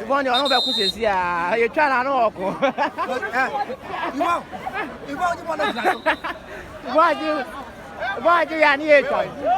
One, you know about Kusis, yeah, you're trying to walk. Why do you need to?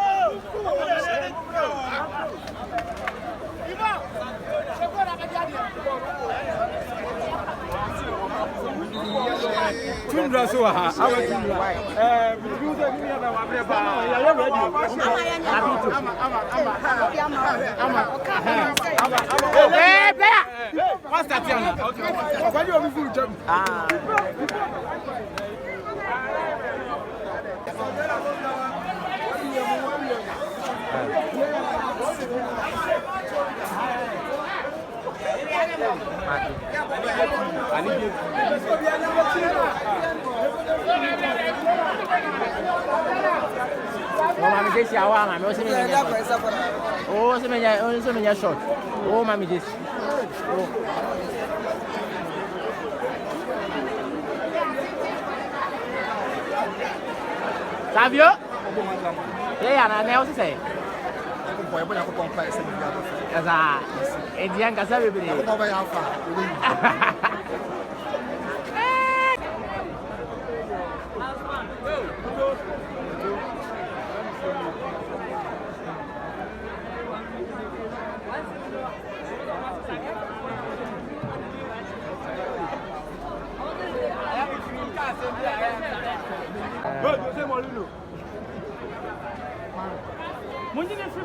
Mami desse awa, mami, você me oh, você me short. Oh, mami desse. Savio? Yeah, na você sei. Asa, edian ka sabe bile.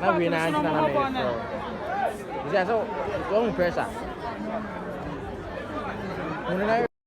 Not really nice. Is that so? Long pressure.